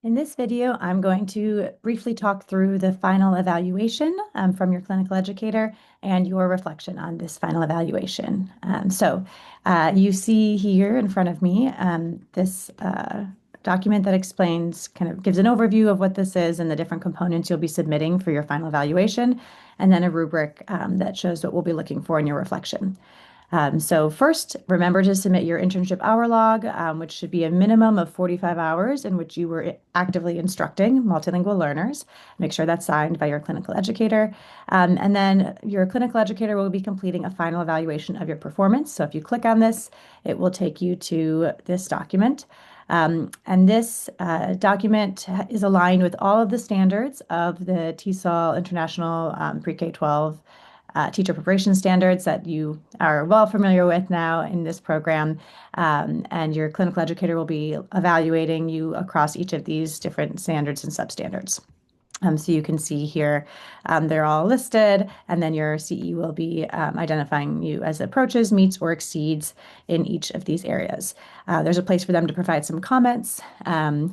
In this video, I'm going to briefly talk through the final evaluation from your clinical educator and your reflection on this final evaluation. You see here in front of me this document that explains, kind of gives an overview of what this is and the different components you'll be submitting for your final evaluation, and then a rubric that shows what we'll be looking for in your reflection. So first, remember to submit your internship hour log, which should be a minimum of 45 hours in which you were actively instructing multilingual learners. Make sure that's signed by your clinical educator. And then your clinical educator will be completing a final evaluation of your performance. So if you click on this, it will take you to this document. And this document is aligned with all of the standards of the TESOL International Pre-K-12 teacher preparation standards that you are well familiar with now in this program. And your clinical educator will be evaluating you across each of these different standards and substandards. So you can see here, they're all listed, and then your CE will be identifying you as approaches, meets, or exceeds in each of these areas. There's a place for them to provide some comments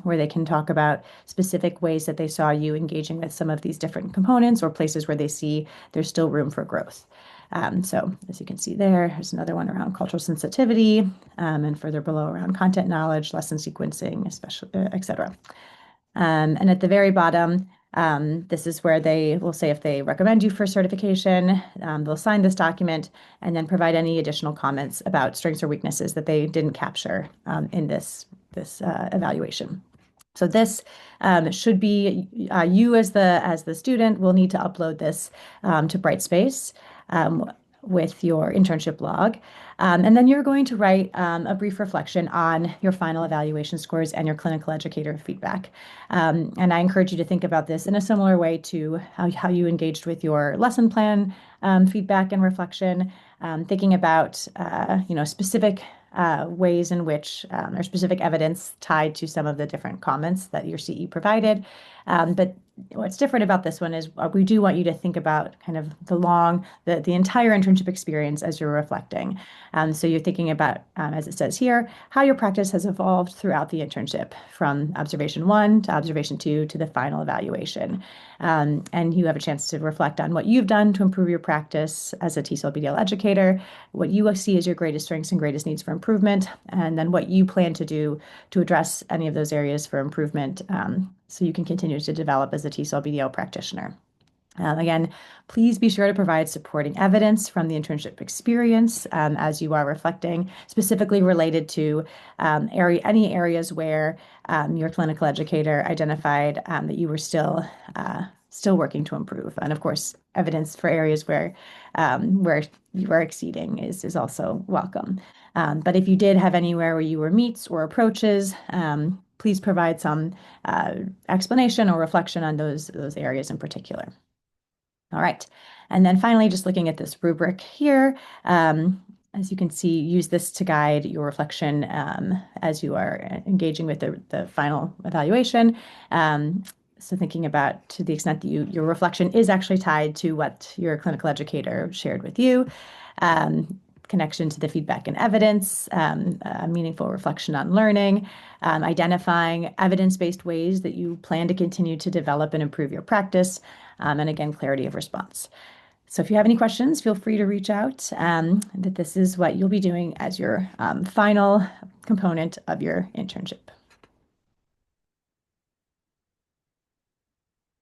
where they can talk about specific ways that they saw you engaging with some of these different components or places where they see there's still room for growth. So as you can see there's another one around cultural sensitivity, and further below around content knowledge, lesson sequencing, especially, et cetera. And at the very bottom, this is where they will say if they recommend you for certification, they'll sign this document and then provide any additional comments about strengths or weaknesses that they didn't capture in this evaluation. So this should be you as the student will need to upload this to Brightspace with your internship log. And then you're going to write a brief reflection on your final evaluation scores and your clinical educator feedback. And I encourage you to think about this in a similar way to how you engaged with your lesson plan feedback and reflection, thinking about specific ways in which or specific evidence tied to some of the different comments that your CE provided. But what's different about this one is we do want you to think about kind of the entire internship experience as you're reflecting. So you're thinking about, as it says here, how your practice has evolved throughout the internship from observation 1 to observation 2 to the final evaluation. And you have a chance to reflect on what you've done to improve your practice as a TESOL BDL educator, what you see as your greatest strengths and greatest needs for improvement, and then what you plan to do to address any of those areas for improvement so you can continue to develop as a TESOL BDL practitioner. Again, please be sure to provide supporting evidence from the internship experience as you are reflecting, specifically related to any areas where your clinical educator identified that you were still working to improve. And of course, evidence for areas where you are exceeding is also welcome. But if you did have anywhere where you were meets or approaches, please provide some explanation or reflection on those areas in particular. All right. And then finally, just looking at this rubric here, as you can see, use this to guide your reflection as you are engaging with the final evaluation. So thinking about to the extent that your reflection is actually tied to what your clinical educator shared with you, connection to the feedback and evidence, meaningful reflection on learning, identifying evidence-based ways that you plan to continue to develop and improve your practice, and again, clarity of response. So if you have any questions, feel free to reach out, that this is what you'll be doing as your final component of your internship.